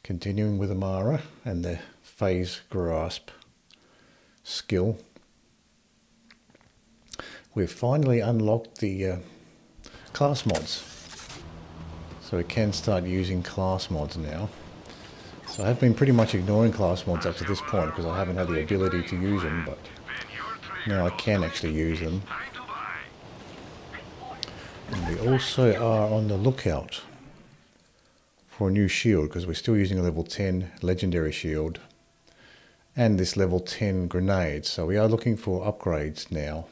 Continuing with Amara and the Phasegrasp skill. We've finally unlocked the class mods. So we can start using class mods now. So I have been pretty much ignoring class mods up to this point because I haven't had the ability to use them, but now I can actually use them. And we also are on the lookout for a new shield because we're still using a level 10 legendary shield and this level 10 grenade. So we are looking for upgrades now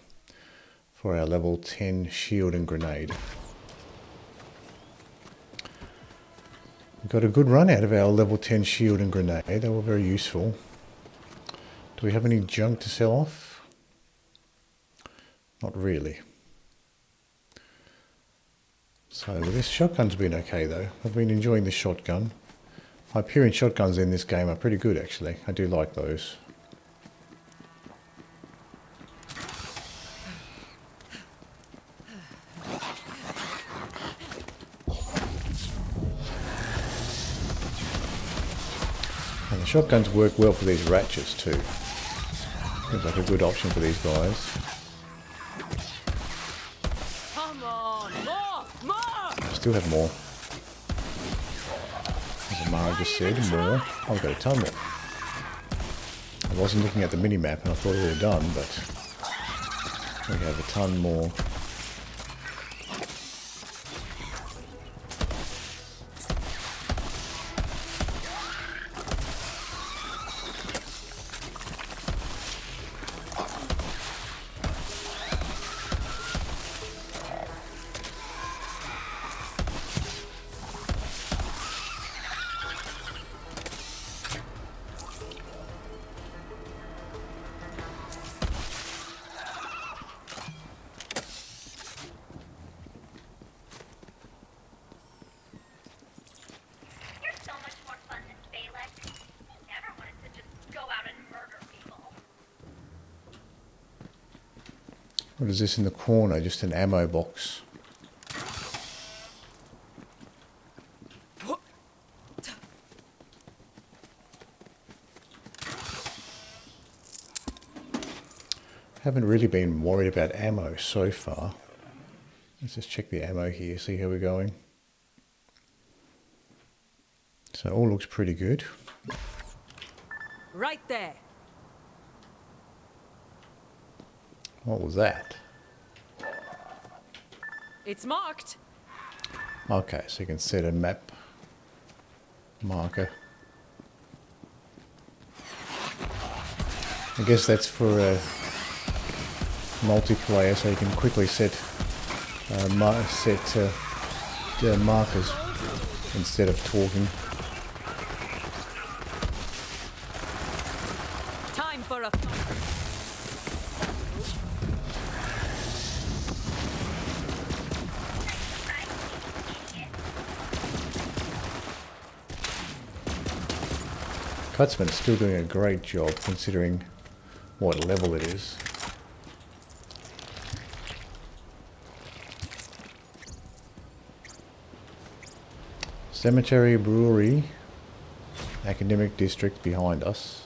for our level 10 shield and grenade. We got a good run out of our level 10 shield and grenade. They were very useful. Do we have any junk to sell off? Not really. So this shotgun's been okay though. I've been enjoying this shotgun. Hyperion shotguns in this game are pretty good actually. I do like those. And the shotguns work well for these ratchets too. Seems like a good option for these guys. Still have more. As Amara just said, more. Oh, I've got a ton more. I wasn't looking at the mini-map and I thought we were done, but we have a ton more. What is this in the corner? Just an ammo box. Haven't really been worried about ammo so far. Let's just check the ammo here, see how we're going. So it all looks pretty good. Right there. What was that? It's marked. Okay, so you can set a map marker. I guess that's for multiplayer, so you can quickly set markers instead of talking. Time for a... Cutsman is still doing a great job considering what level it is. Cemetery, brewery, academic district behind us.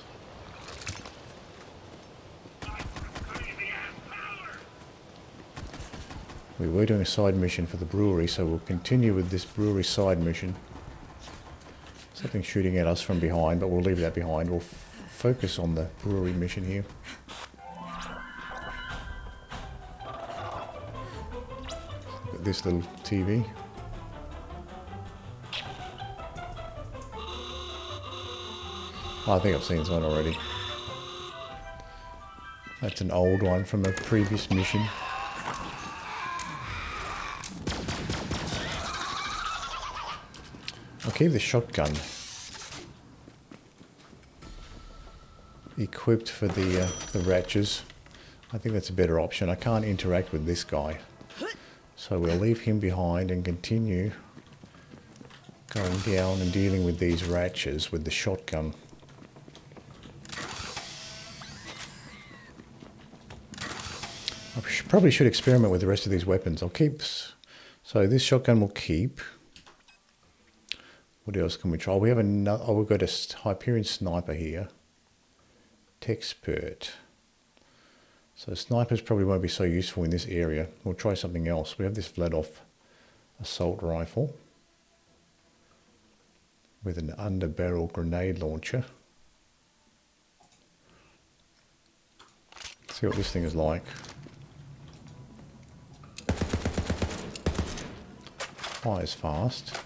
We were doing a side mission for the brewery, so we'll continue with this brewery side mission. Something shooting at us from behind, but we'll leave that behind. We'll focus on the brewery mission here. Look at this little TV. Oh, I think I've seen this one already. That's an old one from a previous mission. I'll keep the shotgun equipped for the ratches. I think that's a better option. I can't interact with this guy, so we'll leave him behind and continue going down and dealing with these ratches with the shotgun. I probably should experiment with the rest of these weapons. I'll keep, so this shotgun will keep. What else can we try? We have another. Oh, we've got a Hyperion sniper here. Texpert. So snipers probably won't be so useful in this area. We'll try something else. We have this Vladoff assault rifle with an underbarrel grenade launcher. Let's see what this thing is like. Fires fast.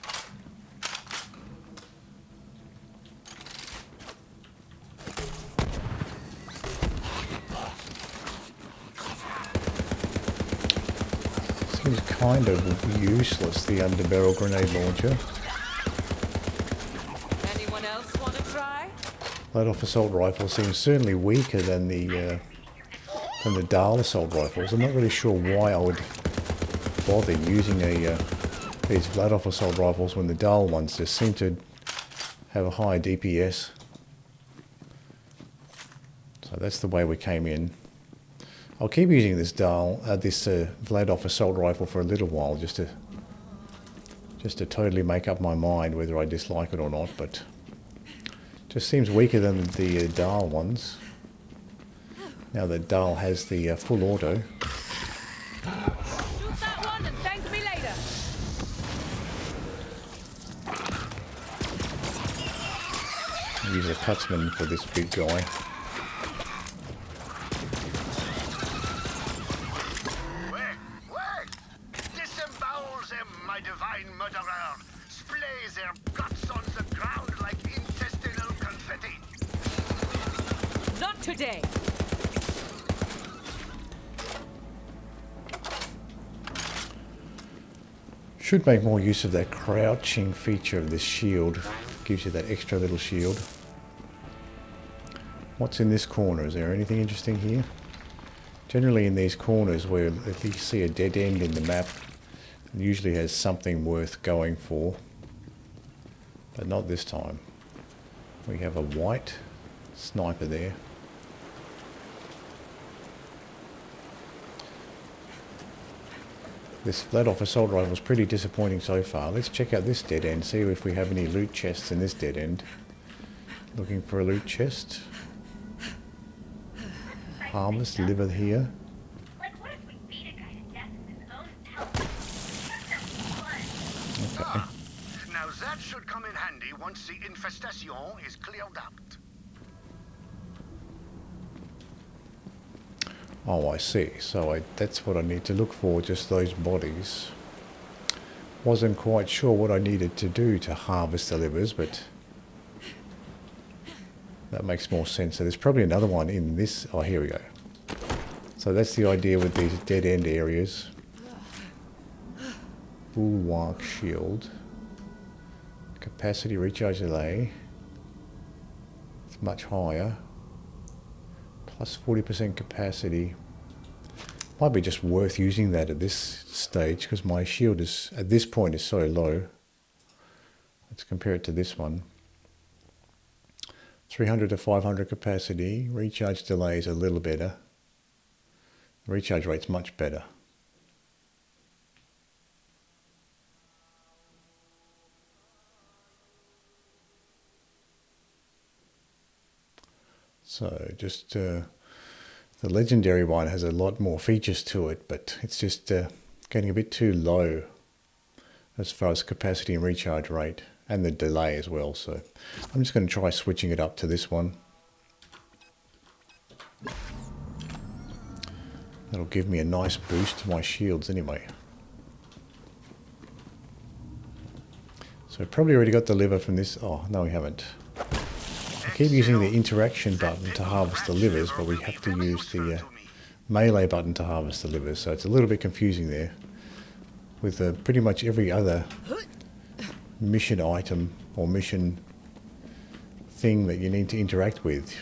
Seems kind of useless, the underbarrel grenade launcher. Anyone else want to try? Vladoff assault rifle seems certainly weaker than the Dahl assault rifles. I'm not really sure why I would bother using these Vladoff assault rifles when the Dahl ones just seem to have a higher DPS. So that's the way we came in. I'll keep using this Vladoff assault rifle for a little while, just to totally make up my mind whether I dislike it or not. But just seems weaker than the Dahl ones. Now that Dahl has the full auto. Shoot that one and thank me later. I'll use a Cutsman for this big guy. Disembowel them, my divine murderer! Splay their guts on the ground like intestinal confetti! Not today. Should make more use of that crouching feature of this shield. Gives you that extra little shield. What's in this corner? Is there anything interesting here? Generally in these corners where if you see a dead end in the map, it usually has something worth going for. But not this time. We have a white sniper there. This Vladoff assault rifle is pretty disappointing so far. Let's check out this dead end, see if we have any loot chests in this dead end. Looking for a loot chest. Harvest liver here. Okay. Now that should come in handy once the infestation is cleared out. Oh, I see. So that's what I need to look for, just those bodies. Wasn't quite sure what I needed to do to harvest the livers, but that makes more sense. So there's probably another one in this. Oh, here we go. So that's the idea with these dead end areas. Bulwark shield. Capacity recharge delay. It's much higher. Plus 40% capacity. Might be just worth using that at this stage because my shield is at this point is so low. Let's compare it to this one. 300 to 500 capacity. Recharge delay is a little better. The recharge rate's much better. So just the legendary one has a lot more features to it, but it's just getting a bit too low as far as capacity and recharge rate, and the delay as well. So I'm just going to try switching it up to this one. That'll give me a nice boost to my shields anyway. So probably already got the liver from this. Oh, no, we haven't. I keep using the interaction button to harvest the livers, but we have to use the melee button to harvest the livers. So it's a little bit confusing there. With pretty much every other mission item or mission thing that you need to interact with,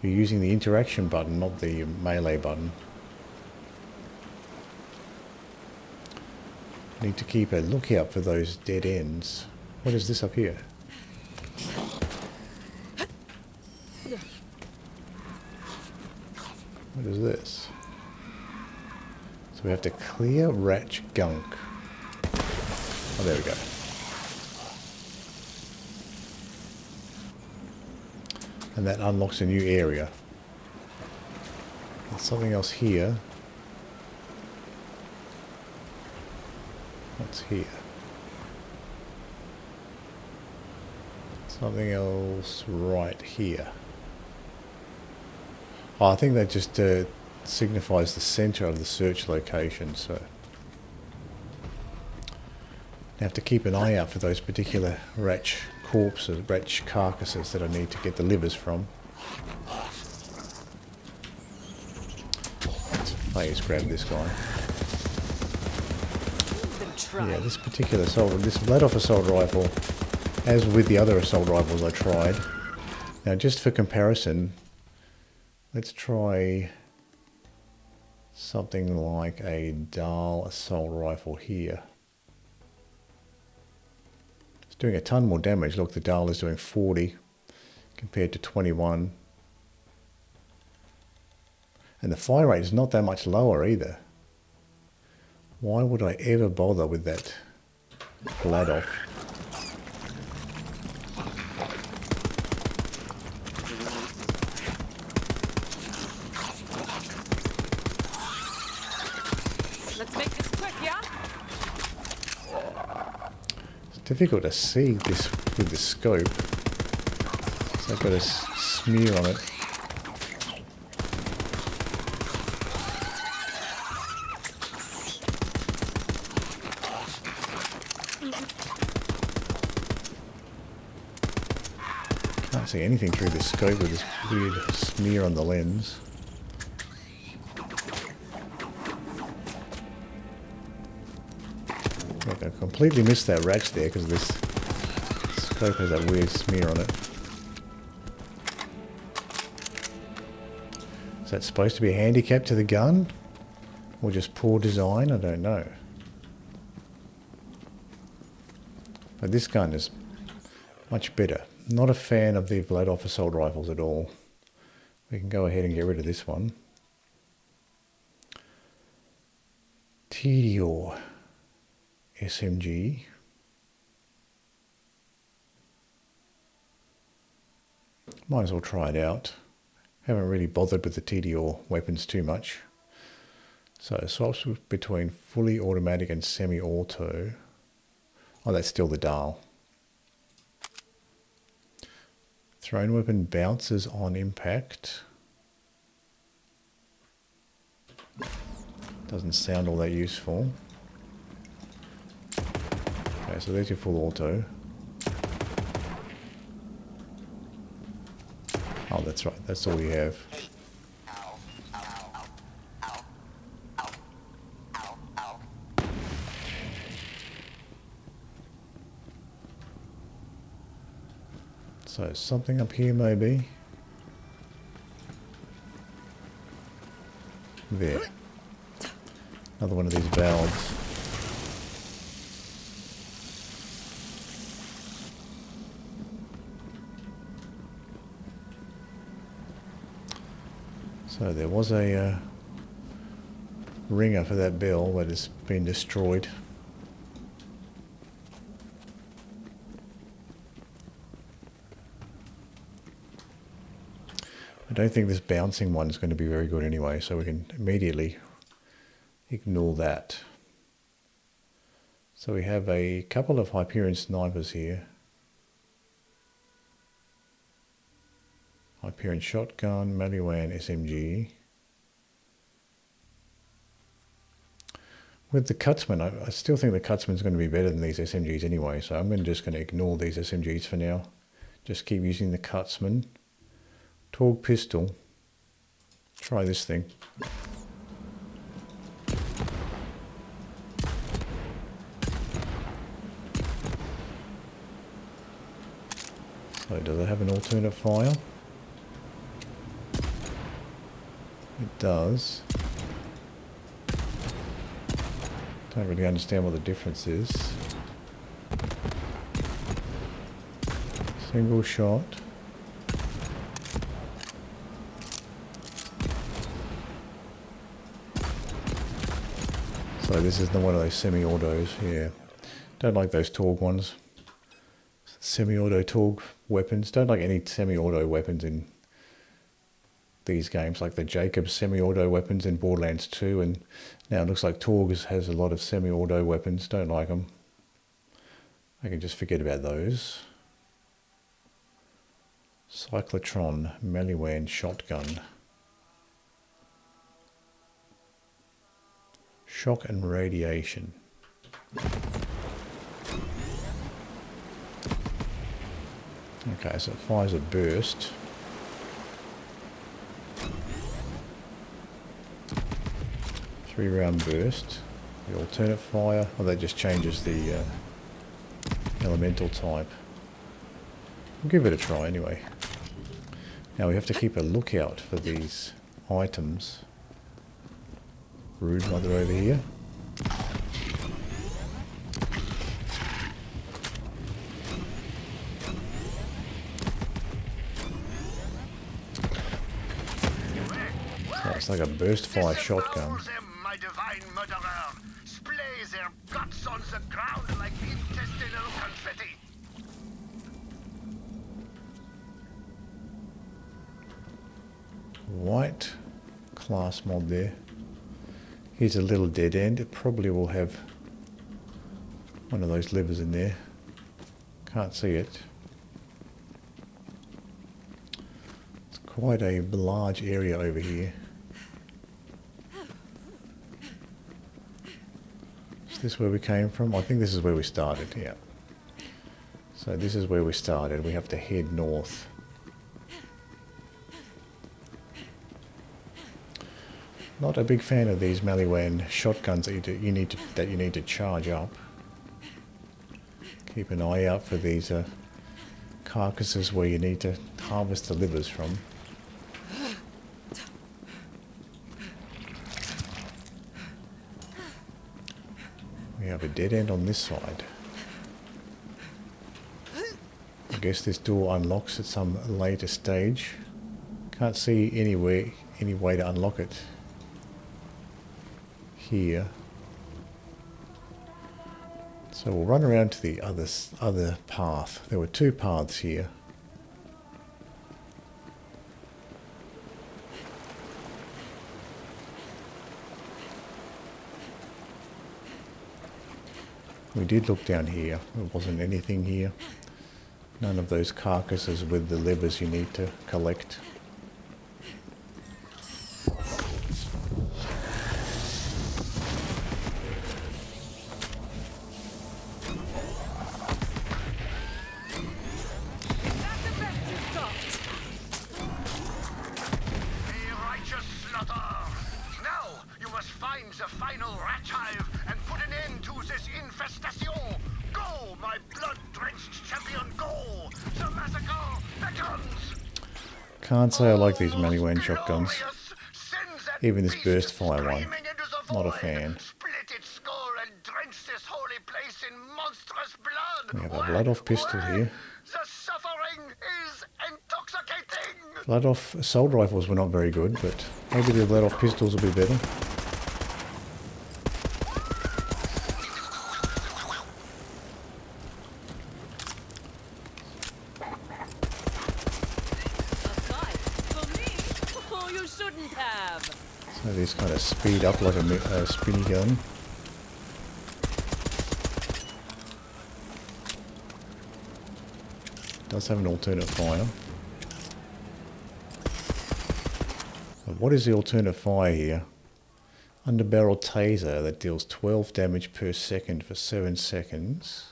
you're using the interaction button, not the melee button. Need to keep a lookout for those dead ends. What is this up here? What is this? So we have to clear Ratch gunk. Oh, there we go. And that unlocks a new area. There's something else here. What's here? Something else right here. Oh, I think that just signifies the center of the search location, so I have to keep an eye out for those particular Ratch corpses, Ratch carcasses that I need to get the livers from. Let's grab this guy. Yeah, this particular assault, this Vladoff assault rifle, as with the other assault rifles I tried. Now, just for comparison, let's try something like a Dahl assault rifle here. It's doing a ton more damage. Look, the Dahl is doing 40 compared to 21. And the fire rate is not that much lower either. Why would I ever bother with that Vladoff? Let's make this quick, yeah? It's difficult to see this with the scope. So I've got a smear on it. Can't see anything through this scope with this weird smear on the lens. Look, I completely missed that Ratch there because this scope has that weird smear on it. Is that supposed to be a handicap to the gun? Or just poor design? I don't know. But this gun is much better. Not a fan of the Vladoff assault rifles at all. We can go ahead and get rid of this one. Tedior SMG. Might as well try it out. Haven't really bothered with the Tedior weapons too much. So it swaps between fully automatic and semi-auto. Oh, that's still the Dahl. Thrown weapon bounces on impact. Doesn't sound all that useful. Okay, so there's your full auto. Oh, that's right. That's all you have. So something up here maybe. There. Another one of these valves. So there was a ringer for that bell, but it's been destroyed. I don't think this bouncing one is going to be very good anyway, so we can immediately ignore that. So we have a couple of Hyperion snipers here. Hyperion shotgun, Maliwan SMG. With the Cutsman, I still think the Cutsman is going to be better than these SMGs anyway, so I'm just going to ignore these SMGs for now. Just keep using the Cutsman. Torg pistol. Try this thing. So does it have an alternate fire? It does. Don't really understand what the difference is. Single shot. So this is one of those semi-autos, yeah. Don't like those Torg ones. semi-auto Torg weapons. Don't like any semi-auto weapons in these games, like the Jacob semi-auto weapons in Borderlands 2, and now it looks like Torg has a lot of semi-auto weapons. Don't like them. I can just forget about those. Cyclotron, Maliwan shotgun. Shock and radiation. Okay, so it fires a burst. Three-round burst. The alternate fire. Oh, that just changes the elemental type. We'll give it a try anyway. Now we have to keep a lookout for these items. Broodmother over here. So it's like a burst fire shotgun. My divine murderer. Splay their guts on the ground like intestinal confetti. White class mod there. Here's a little dead end. It probably will have one of those levers in there. Can't see it. It's quite a large area over here. Is this where we came from? I think this is where we started, yeah. So this is where we started. We have to head north. Not a big fan of these Maliwan shotguns that you need to charge up. Keep an eye out for these carcasses where you need to harvest the livers from. We have a dead end on this side. I guess this door unlocks at some later stage. Can't see any way to unlock it here. So we'll run around to the other path. There were two paths here. We did look down here. There wasn't anything here. None of those carcasses with the levers you need to collect. Can't say I like these Maliwan shotguns. Even this burst fire one. Not a fan. We have a blood off pistol here. Blood off assault rifles were not very good, but maybe the blood off pistols will be better. So these kind of speed up like a spinny gun. Does have an alternate fire. But what is the alternate fire here? Underbarrel taser that deals 12 damage per second for 7 seconds.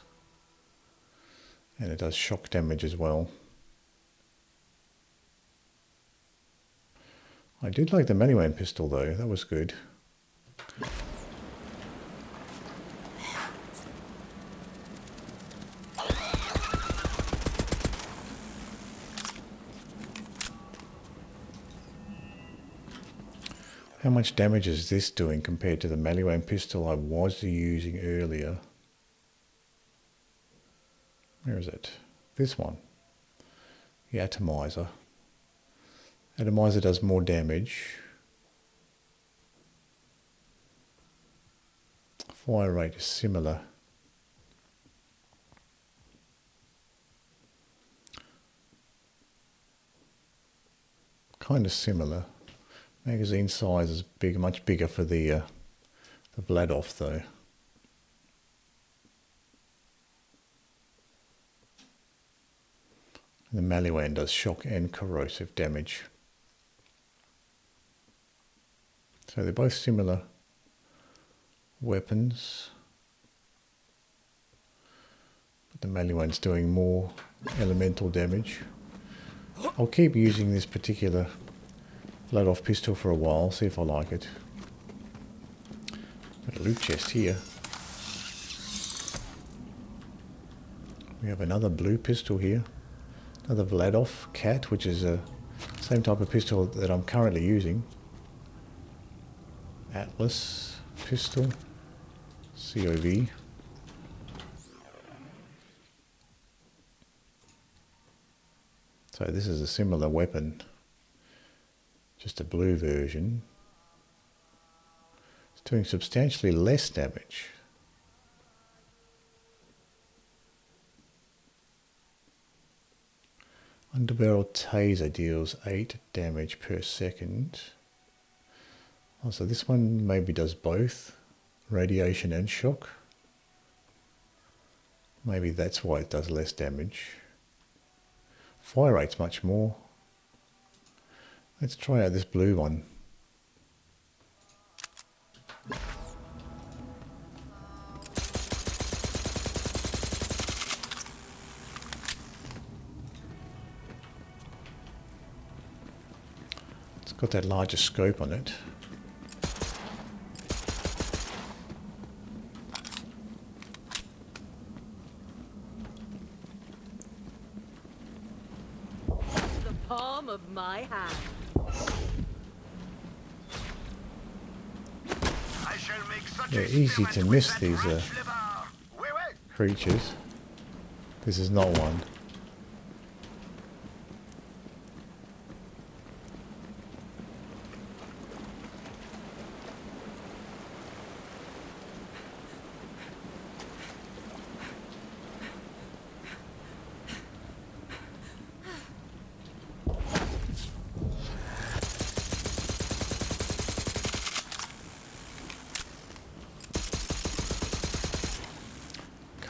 And it does shock damage as well. I did like the Maliwan pistol though, that was good. How much damage is this doing compared to the Maliwan pistol I was using earlier? Where is it? This one. The atomizer. Atomizer does more damage. Fire rate is similar. kind of similar. Magazine size is big, much bigger for the Vladoff though. And the Maliwan does shock and corrosive damage. So they're both similar weapons. But the Maliwan's doing more elemental damage. I'll keep using this particular Vladoff pistol for a while, see if I like it. Got a loot chest here. We have another blue pistol here. Another Vladoff Cat, which is the same type of pistol that I'm currently using. Atlas pistol. COV. So this is a similar weapon, just a blue version. It's doing substantially less damage. Underbarrel taser deals 8 damage per second. Oh, so this one maybe does both radiation and shock. Maybe that's why it does less damage. Fire rate's much more. Let's try out this blue one. It's got that larger scope on it. Palm of my hand. I shall make such They're a easy to experiment miss, with that these Ratch liver. Wait. creatures. This is not one.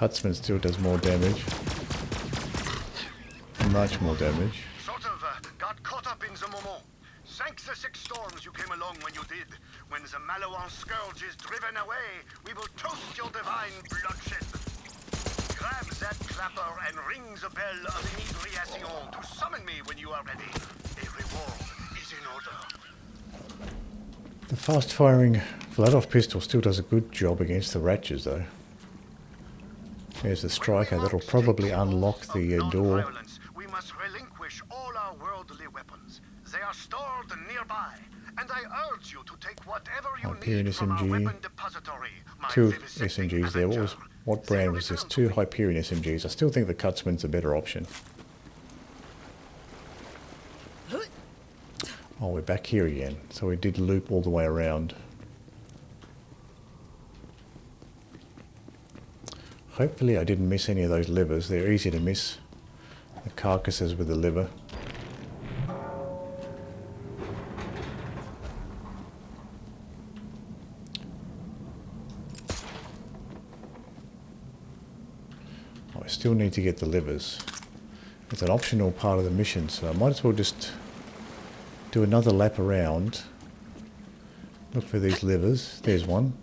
Cutsman still does more damage. Much more damage. Sort of got caught up in the moment. Thanks the 6 storms you came along when you did. When the Maliwan scourge is driven away, we will toast your divine bloodshed. Grab that clapper and ring the bell of inebriation to summon me when you are ready. A reward is in order. The fast-firing Vladoff pistol still does a good job against the Ratches though. There's the striker that'll probably unlock the door. We must relinquish all our worldly weapons. They are stored nearby, and I urge you to take whatever you Hyperion need from our SMG. weapon depository. My 2 vivisecting SMGs there. avenger. What brand was this? 2 Hyperion SMGs. I still think the Cutsman's a better option. Oh, we're back here again. So we did loop all the way around. Hopefully I didn't miss any of those livers. They're easy to miss. The carcasses with the liver. Oh, I still need to get the livers. It's an optional part of the mission, so I might as well just do another lap around. Look for these livers. There's one.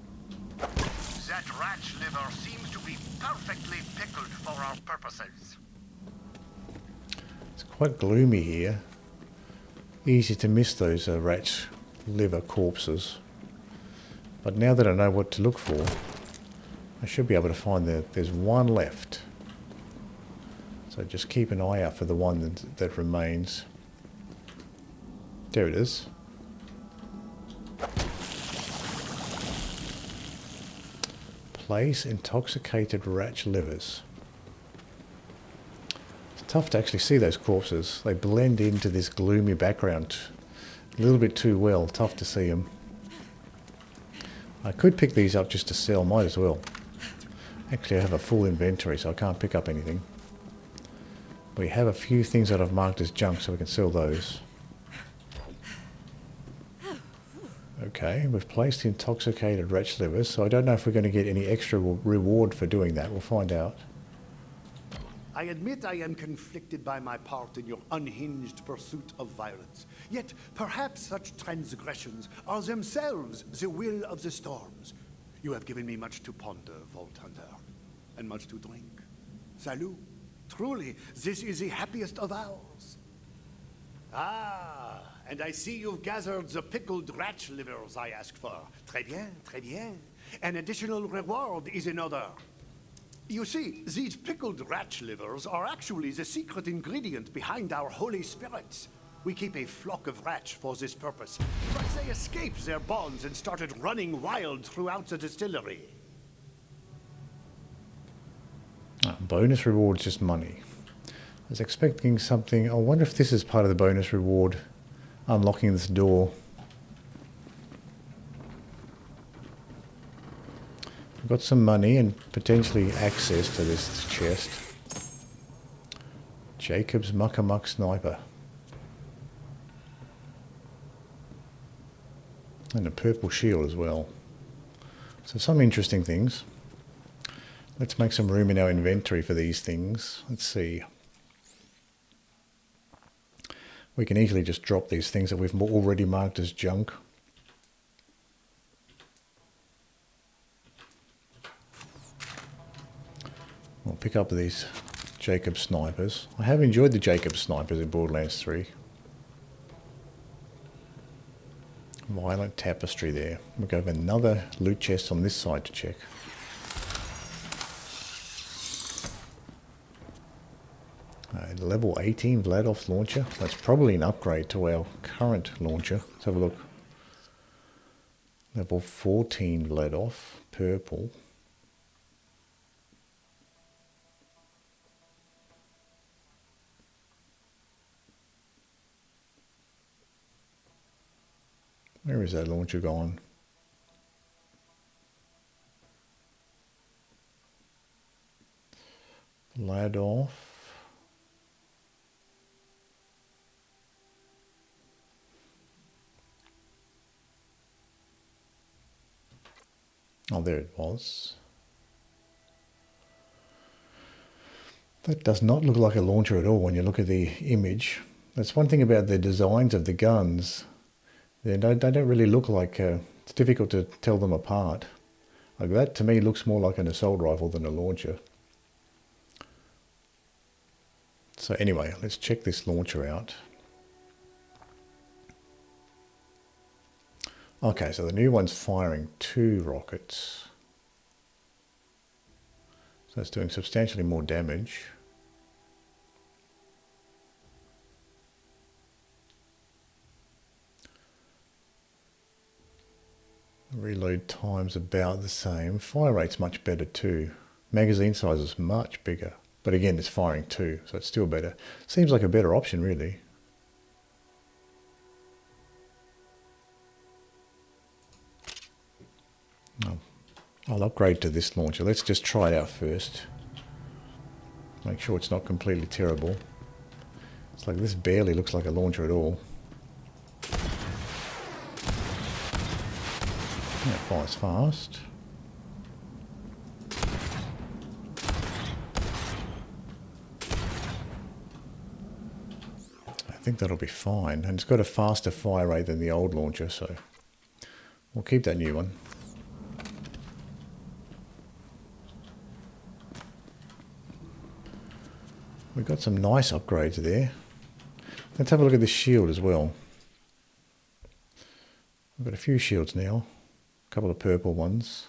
That Ratch liver seems to be perfectly pickled for our purposes. It's quite gloomy here. Easy to miss those Ratch liver corpses. But now that I know what to look for, I should be able to find that there's one left. So just keep an eye out for the one that remains. There it is. Place intoxicated Ratch livers. It's tough to actually see those corpses. They blend into this gloomy background a little bit too well. Tough to see them. I could pick these up just to sell. Might as well. Actually, I have a full inventory, so I can't pick up anything. We have a few things that I've marked as junk, so we can sell those. Okay, we've placed intoxicated Ratch livers, so I don't know if we're going to get any extra reward for doing that. We'll find out. I admit I am conflicted by my part in your unhinged pursuit of violence. Yet, perhaps such transgressions are themselves the will of the storms. You have given me much to ponder, Vault Hunter, and much to drink. Salut. Truly, this is the happiest of hours. Ah, and I see you've gathered the pickled Ratch livers I asked for. Très bien, très bien. An additional reward is in order. You see, these pickled Ratch livers are actually the secret ingredient behind our holy spirits. We keep a flock of Ratch for this purpose, but they escaped their bonds and started running wild throughout the distillery. Bonus reward is just money. I was expecting something. I wonder if this is part of the bonus reward. Unlocking this door. We've got some money and potentially access to this chest. Jacob's Muckamuck Sniper. And a purple shield as well. So some interesting things. Let's make some room in our inventory for these things. Let's see. We can easily just drop these things that we've already marked as junk. We'll pick up these Jacob snipers. I have enjoyed the Jacob snipers in Borderlands 3. Violent tapestry there. We've got another loot chest on this side to check. Level 18 Vladov launcher. That's probably an upgrade to our current launcher. Let's have a look. Level 14 Vladov, purple. Where is that launcher gone? Vladov. Oh, there it was. That does not look like a launcher at all when you look at the image. That's one thing about the designs of the guns. They don't really look like... it's difficult to tell them apart. Like that to me looks more like an assault rifle than a launcher. So anyway, let's check this launcher out. Okay, so the new one's firing 2 rockets. So it's doing substantially more damage. Reload time's about the same. Fire rate's much better too. Magazine size is much bigger. But again, it's firing 2, so it's still better. Seems like a better option, really. I'll upgrade to this launcher. Let's just try it out first. Make sure it's not completely terrible. It's like this barely looks like a launcher at all. Yeah, it fires fast. I think that'll be fine. And it's got a faster fire rate than the old launcher, so we'll keep that new one. We've got some nice upgrades there. Let's have a look at this shield as well. We've got a few shields now. A couple of purple ones.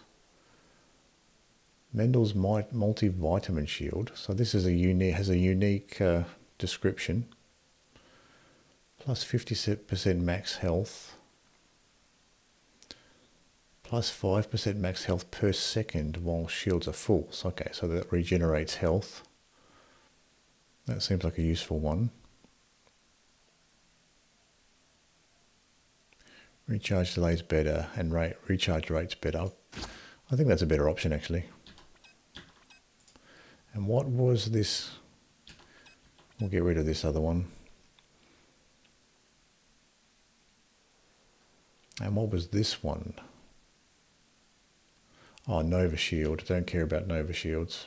Mendel's multivitamin shield. So this is has a unique description. Plus 50% max health. Plus 5% max health per second while shields are full. So, okay, so that regenerates health. That seems like a useful one. Recharge delay's better and recharge rate's better. I think that's a better option actually. And what was this? We'll get rid of this other one. And what was this one? Oh, Nova Shield. I don't care about Nova Shields.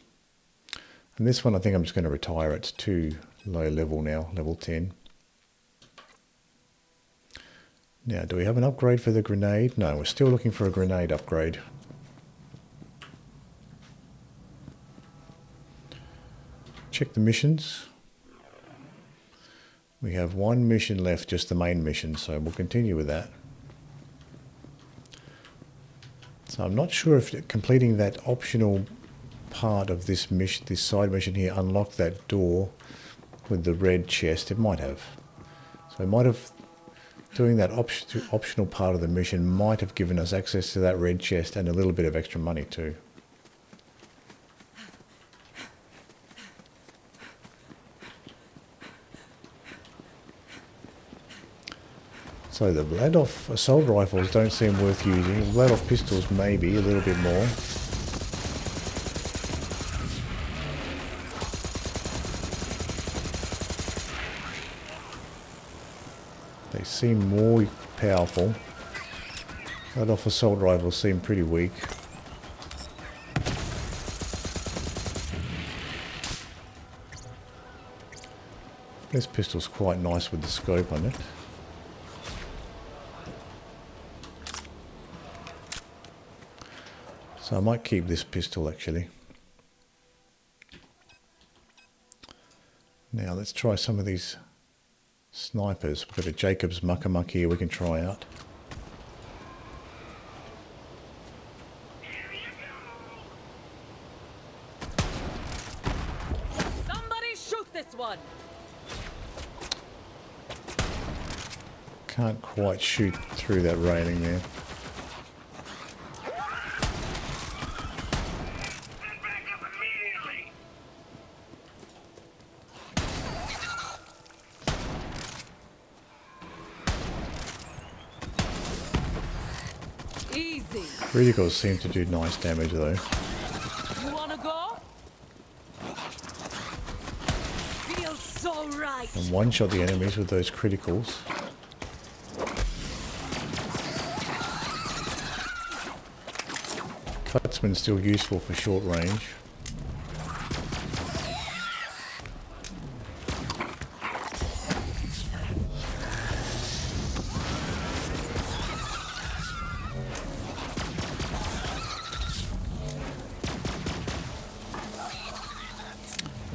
And this one I think I'm just going to retire. It's too low level now, level 10. Now, do we have an upgrade for the grenade? No, we're still looking for a grenade upgrade. Check the missions. We have one mission left, just the main mission, so we'll continue with that. So I'm not sure if completing that optional part of this mission, this side mission here, unlocked that door with the red chest. It might have. So it might have, doing that optional part of the mission might have given us access to that red chest and a little bit of extra money too. So the Vladoff assault rifles don't seem worth using. Vladoff pistols maybe a little bit more. They seem more powerful. Vladoff assault rifles seem pretty weak. This pistol's quite nice with the scope on it. So I might keep this pistol actually. Now let's try some of these snipers. We've got a Jacob's Muckamuck here we can try out. Somebody shoot this one. Can't quite shoot through that railing there. Easy. Criticals seem to do nice damage though. You wanna go? Feels so right. And one-shot the enemies with those criticals. Cutsman's still useful for short range.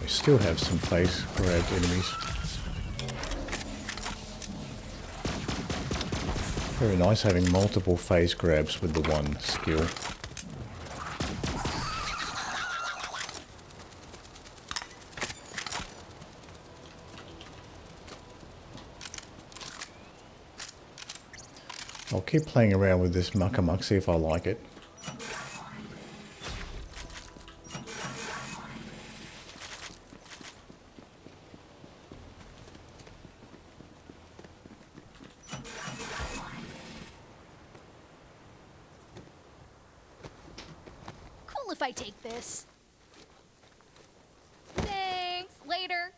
We still have some face grabbed enemies. Very nice having multiple face grabs with the one skill. I'll keep playing around with this Muckamuck, see if I like it. Cool if I take this. Thanks, later.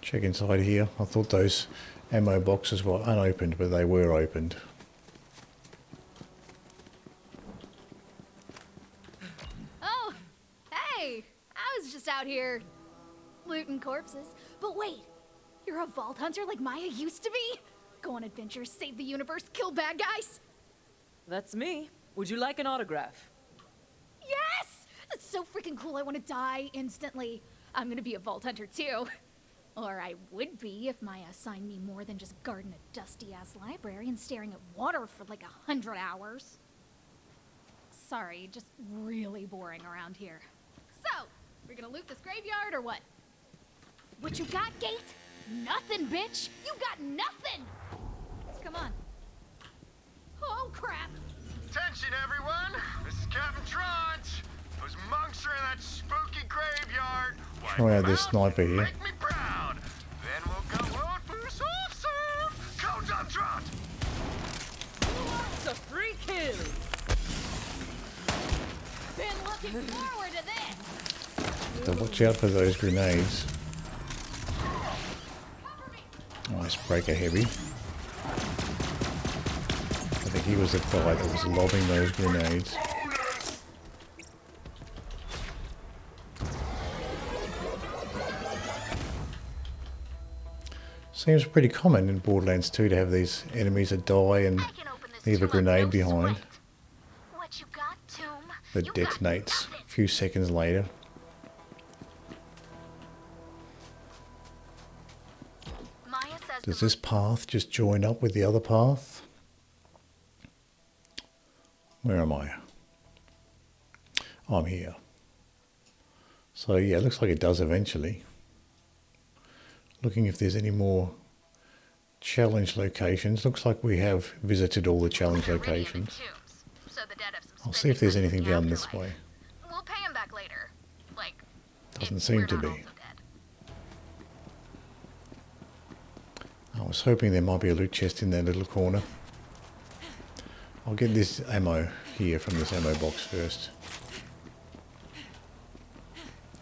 Check inside here. I thought those ammo boxes were unopened, but they were opened. Oh, hey! I was just out here looting corpses. But wait, you're a vault hunter like Maya used to be? Go on adventures, save the universe, kill bad guys? That's me. Would you like an autograph? Yes! That's so freaking cool, I want to die instantly. I'm gonna be a vault hunter too. Or I would be if Maya assigned me more than just guarding a dusty-ass library and staring at water for like 100 hours. Sorry, just really boring around here. So, we're gonna loot this graveyard or what? What you got, Gate? Nothing, bitch! You got nothing! Come on. Oh, crap! Attention, everyone! This is Captain Trant. Those monks are in that spooky graveyard. Try out this sniper here. Make me proud. Then we'll go out for soft serve. Go, Trant! That's a free kill. Been looking forward to this. So watch out for those grenades. Nice breaker heavy. I think he was the guy that was lobbing those grenades. Seems pretty common in Borderlands 2 to have these enemies that die and I can open this leave a tomb on grenade no behind sweat. What you got, tomb? that You got detonates nothing. a few seconds later. Maya says Does the this path just join up with the other path? Where am I? I'm here. So yeah, it looks like it does eventually. Looking if there's any more challenge locations. Looks like we have visited all the challenge locations. So the dead have some I'll see if there's spending money anything in the down this afterlife. way. We'll pay him back later. Like, Doesn't if seem we're to not be. also dead. I was hoping there might be a loot chest in that little corner. I'll get this ammo here from this ammo box first.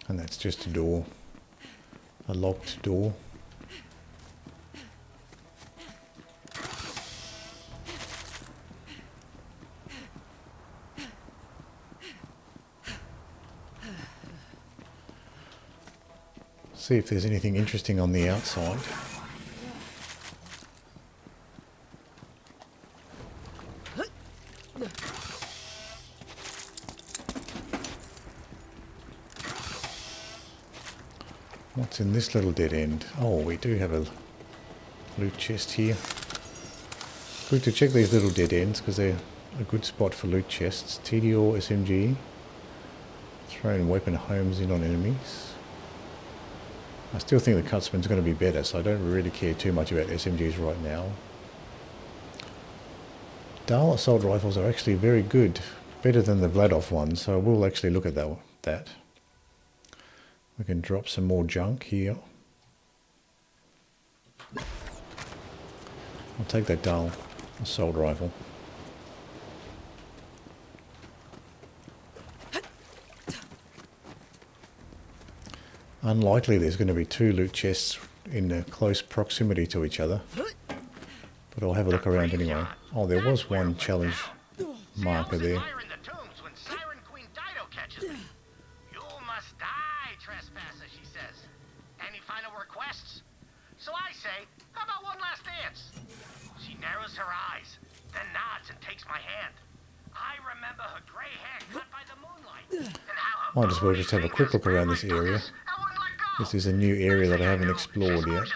And that's just a door. A locked door. See if there's anything interesting on the outside. What's in this little dead end? Oh, we do have a loot chest here. Good to check these little dead ends because they're a good spot for loot chests. TDR SMG. Throwing weapon homes in on enemies. I still think the Cutsman's going to be better, so I don't really care too much about SMGs right now. Dahl assault rifles are actually very good. Better than the Vladov ones, so we'll actually look at that. We can drop some more junk here. I'll take that Dahl assault rifle. Unlikely there's going to be two loot chests in close proximity to each other. But I'll have a look around anyway. Oh, there was one challenge marker there. Fire in the tombs when Siren Queen Dido catches me. You must die, trespasser, she says. Any final requests? So I say, how about one last dance? She narrows her eyes, then nods and takes my hand. I remember her gray hair cut by the moonlight. And how her Might as well just have a quick look around this area. This is a new area that I haven't explored yet.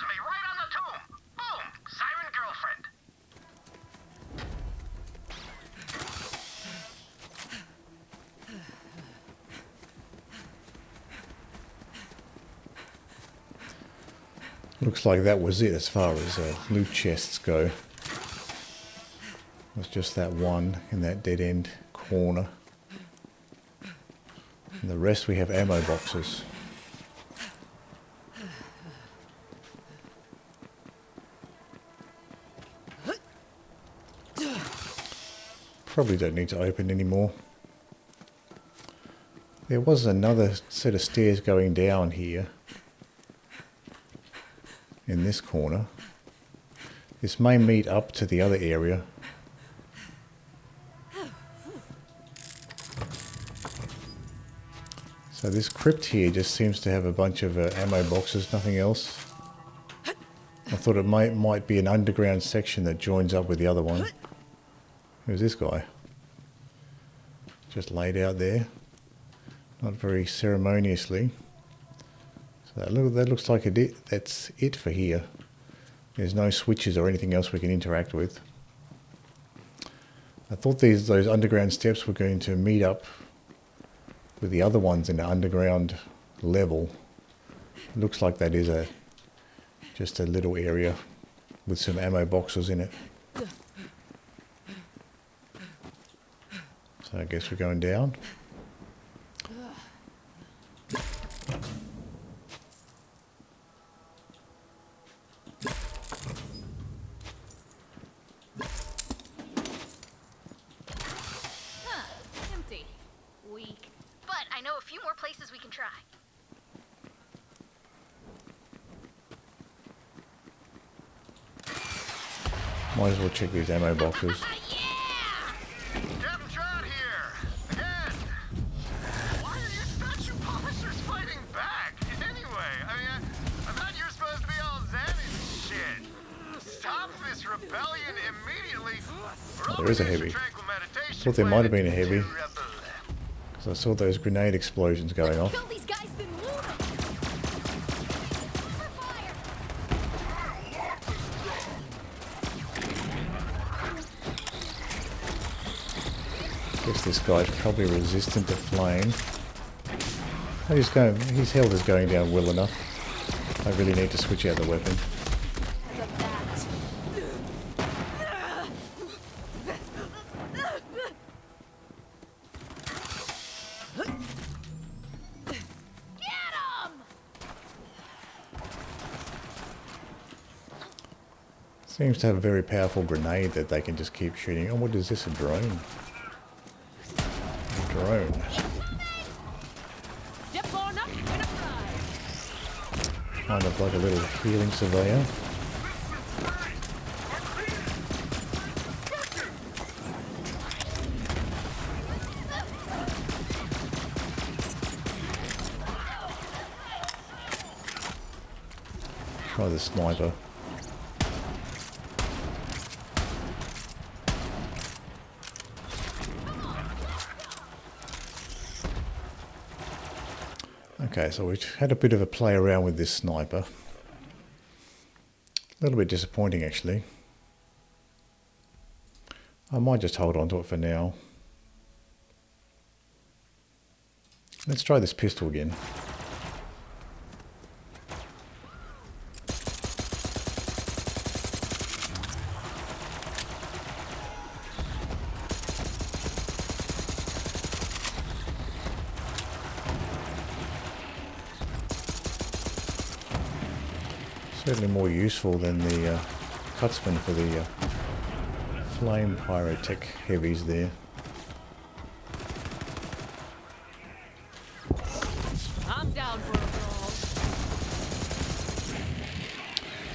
Looks like that was it as far as loot chests go. It was just that one in that dead end corner. And the rest we have ammo boxes. Probably don't need to open anymore. There was another set of stairs going down here. In this corner. This may meet up to the other area. So this crypt here just seems to have a bunch of ammo boxes, nothing else. I thought it might be an underground section that joins up with the other one. Who's this guy? Just laid out there. Not very ceremoniously. So that looks like that's it for here. There's no switches or anything else we can interact with. I thought those underground steps were going to meet up with the other ones in the underground level. It looks like that is just a little area with some ammo boxes in it. So I guess we're going down. Might as well check these ammo boxes. Captain Trot here! Again! Why are you statue officers fighting back? Anyway, I thought you were supposed to be all zen and shit. Stop this rebellion immediately. Oh, there is a heavy. Thought there might have been a heavy. Because I saw those grenade explosions going off. Kill these guys, then loot 'em. Cover fire. Guess this guy's probably resistant to flame. Oh, his health is going down well enough. I really need to switch out the weapon. The bat. Get him! Seems to have a very powerful grenade that they can just keep shooting. Oh, what is this? A drone? A drone. Step on up and apply. Kind of like a little healing surveyor. Try the sniper. Okay, so we've had a bit of a play around with this sniper. A little bit disappointing, actually. I might just hold on to it for now. Let's try this pistol again. Certainly more useful than the Cutsman for the flame pyrotech heavies there. I'm down for a brawl.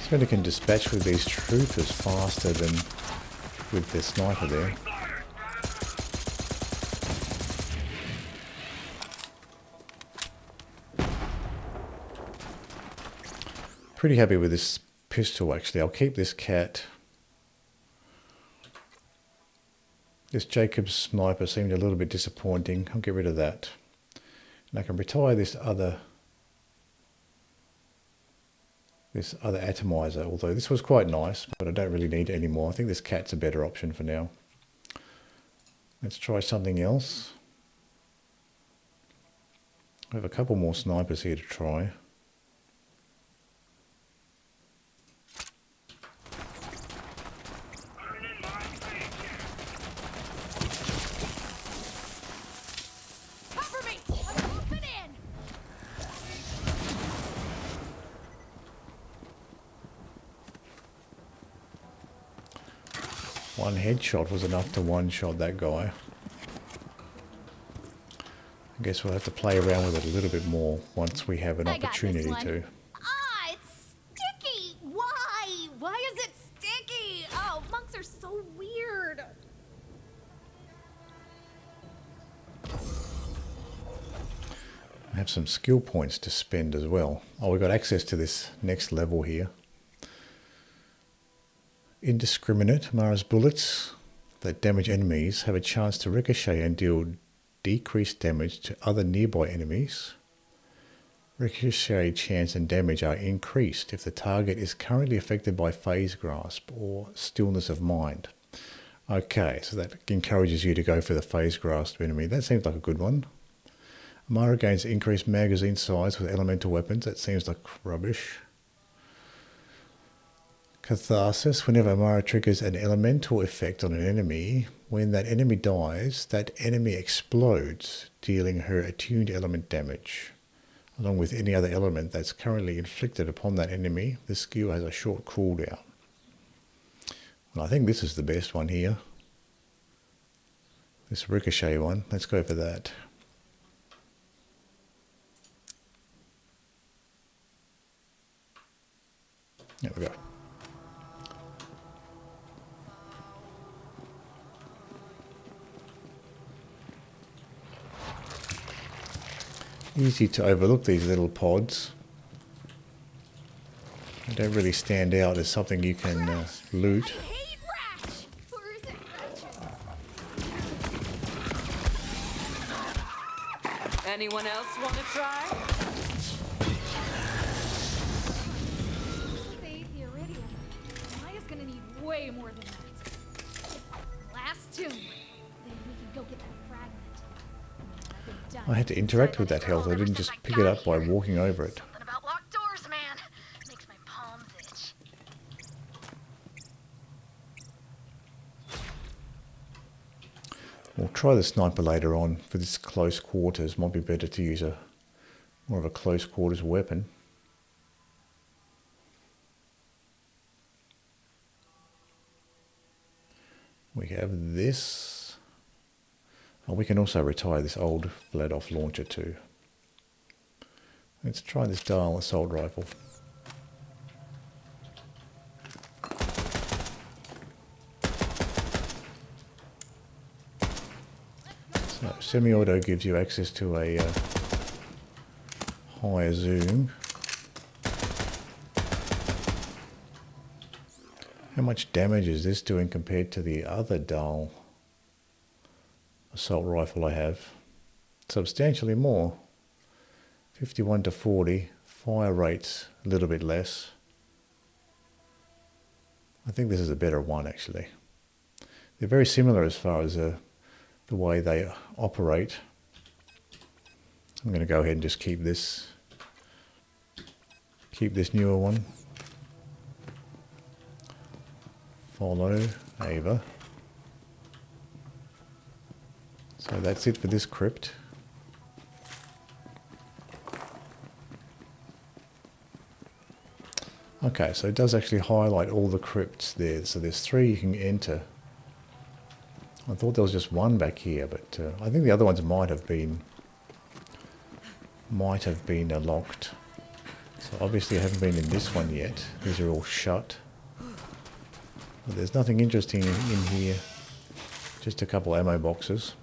Certainly can dispatch with these troopers faster than with the sniper there. Pretty happy with this pistol, actually. I'll keep this cat. This Jacob's sniper seemed a little bit disappointing. I'll get rid of that. And I can retire this other atomizer, although this was quite nice, but I don't really need it anymore. I think this cat's a better option for now. Let's try something else. I have a couple more snipers here to try. Cover me! I'm moving in! One headshot was enough to one-shot that guy. I guess we'll have to play around with it a little bit more once we have an I got this opportunity one. to. Ah, it's sticky! Why? Why is it sticky? Oh, monks are so weird. I have some skill points to spend as well. Oh, we've got access to this next level here. Indiscriminate Amara's bullets that damage enemies have a chance to ricochet and deal decreased damage to other nearby enemies. Ricochet chance and damage are increased if the target is currently affected by Phasegrasp or stillness of mind. Okay, so that encourages you to go for the Phasegrasp enemy. That seems like a good one. Amara gains increased magazine size with elemental weapons. That seems like rubbish. Catharsis. Whenever Amara triggers an elemental effect on an enemy, when that enemy dies, that enemy explodes, dealing her attuned element damage. Along with any other element that's currently inflicted upon that enemy, this skill has a short cooldown. Well, I think this is the best one here. This ricochet one. Let's go for that. There we go. Easy to overlook these little pods. They don't really stand out as something you can loot. I hate Ratch! Or is it Ratches? Anyone else want to try? If they ate the iridium, Maya's gonna need way more than that. Last tomb. Then we can go get that fragment. Done. I had to interact with that health. I didn't just pick it up by walking over it. Something about locked doors, man. Makes my palms itch. We'll try the sniper later on. For this close quarters, might be better to use a more of a close quarters weapon. We have this. Oh, we can also retire this old flat-off launcher too. Let's try this dial assault rifle. So semi-auto gives you access to a higher zoom. How much damage is this doing compared to the other dull assault rifle I have? Substantially more. 51 to 40. Fire rate's a little bit less. I think this is a better one actually. They're very similar as far as the way they operate. I'm going to go ahead and just keep this newer one. Follow Ava. So that's it for this crypt. Okay, so it does actually highlight all the crypts there. So there's 3 you can enter. I thought there was just one back here, but I think the other ones might have been locked. So obviously I haven't been in this one yet. These are all shut. But there's nothing interesting in here. Just a couple ammo boxes.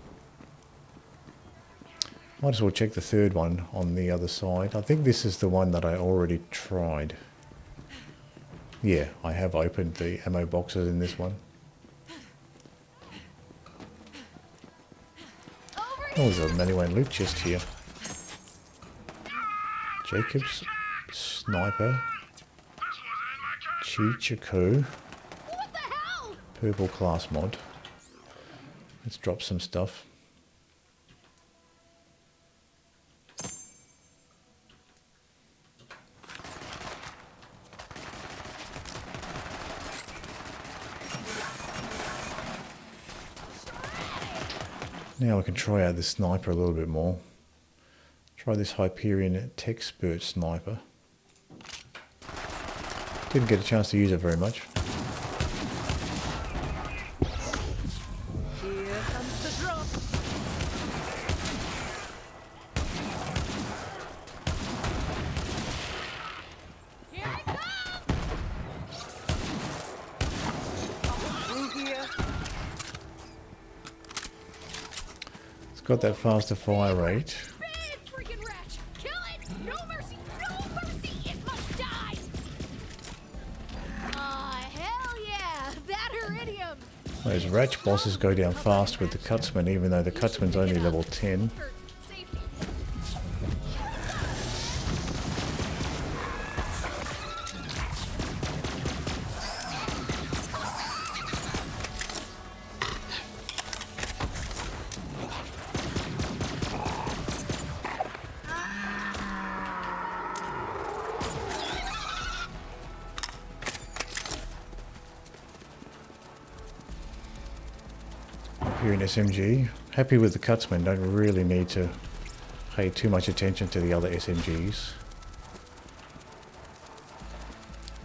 Might as well check the third one on the other side. I think this is the one that I already tried. Yeah, I have opened the ammo boxes in this one. Oh, there's a Maliwan loot chest here. Jacob's sniper. Chichiko. What the hell? Purple class mod. Let's drop some stuff. Now I can try out this sniper a little bit more. Try this Hyperion Techspert sniper. Didn't get a chance to use it very much. Here comes the drop. Here I come! Through here. It's got that faster fire rate. Big freaking Ratch! Kill it! No mercy! No mercy! It must die! Aw, hell yeah! That iridium! Those Ratch bosses go down fast with the Cutsman, even though the Cutsman's only level 10. For safety. Here in SMG. Happy with the Cutsman, don't really need to pay too much attention to the other SMGs.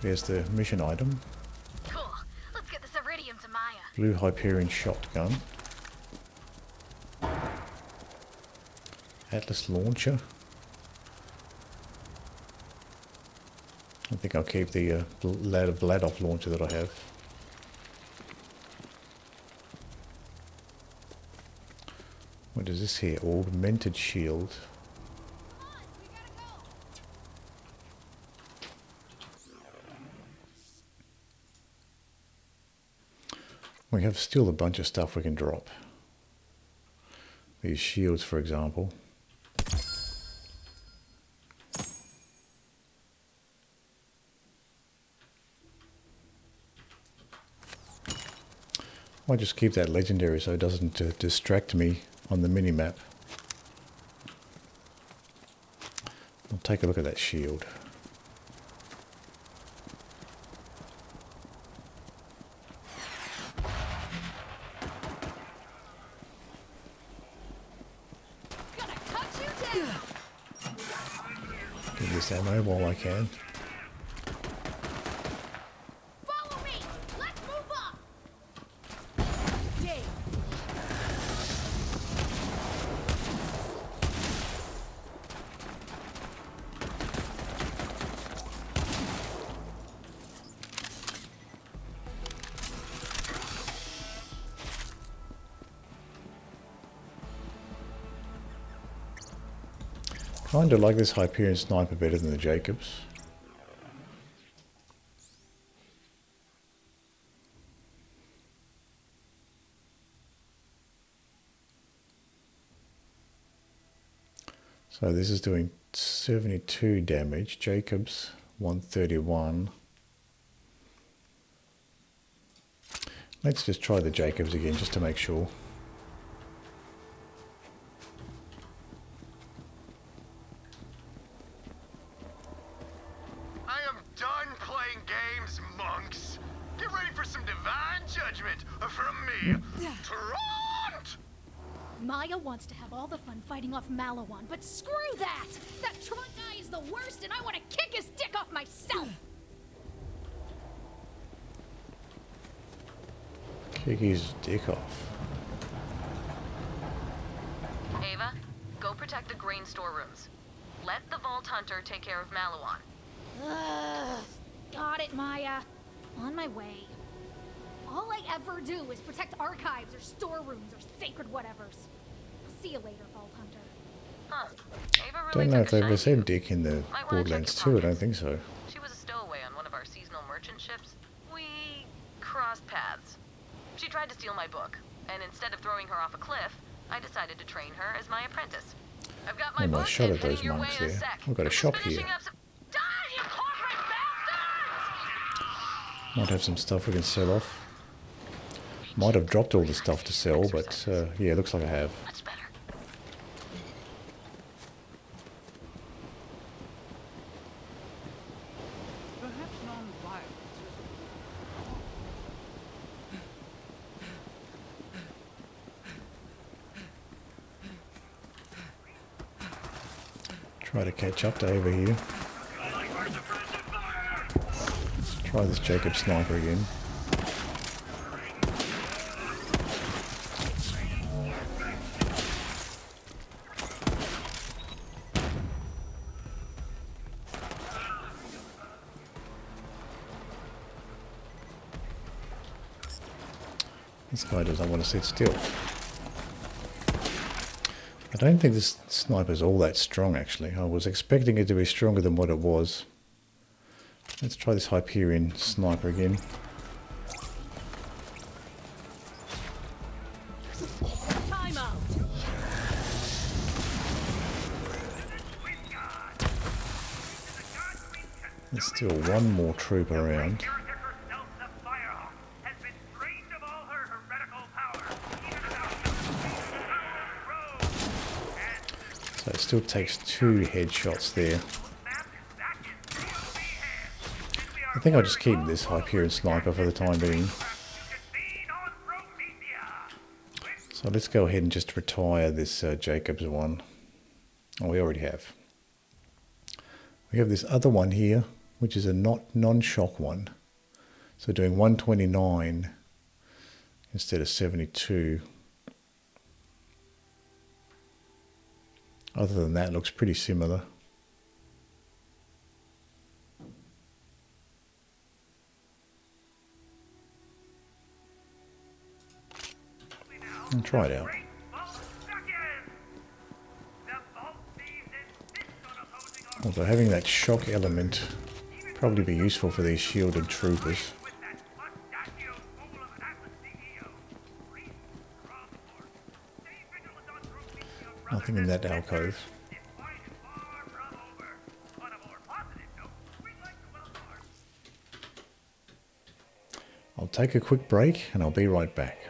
There's the mission item. Cool. Let's get this iridium to Maya. Blue Hyperion shotgun. Atlas launcher. I think I'll keep the Vladoff launcher that I have. What is this here? Augmented shield. We have still a bunch of stuff we can drop. These shields, for example. I'll just keep that legendary so it doesn't distract me on the mini-map. I'll take a look at that shield. Gonna cut you down. Give this ammo while I can. Follow me. Let's move up. Yay. Kinda like this Hyperion sniper better than the Jacobs. So this is doing 72 damage, Jacobs 131. Let's just try the Jacobs again just to make sure. I am done playing games, monks. Get ready for some divine judgment from me, Trant! Maya wants to have all the fun fighting off Maliwan, but screw that! That Trump guy is the worst, and I want to kick his dick off myself! Kick his dick off. Ava, go protect the grain storerooms. Let the Vault Hunter take care of Maliwan. Ugh, got it, Maya. On my way. All I ever do is protect archives or storerooms or sacred whatevers. I'll see you later, Vault Hunter. Huh. Ava really Don't know took if a they ever shine to said you. dick in the Might wanna check Borderlands your 2, I don't pockets. think so. She was a stowaway on one of our seasonal merchant ships. We crossed paths. She tried to steal my book, and instead of throwing her off a cliff, I decided to train her as my apprentice. I've got my Almost book shot and at those heading your way monks in a there. sec. We've got a I'm just shop finishing here. up some... Die, you corporate bastards! Might have some stuff we can sell off. Might have dropped all the stuff to sell, but yeah, looks like I have. Much better. Perhaps non-violence Try to catch up to over here. Try this Jacob sniper again. This guy doesn't want to sit still. I don't think this sniper's all that strong, actually. I was expecting it to be stronger than what it was. Let's try this Hyperion sniper again. Time out. There's still one more troop around. So it still takes 2 headshots there. I think I'll just keep this Hyperion sniper for the time being. So let's go ahead and just retire this Jacobs one. Oh, we already have. We have this other one here, which is a non-shock one. So doing 129 instead of 72. Other than that, it looks pretty similar. I'll try it out. Although having that shock element probably be useful for these shielded troopers. nothing in that alcove. I'll take a quick break and I'll be right back.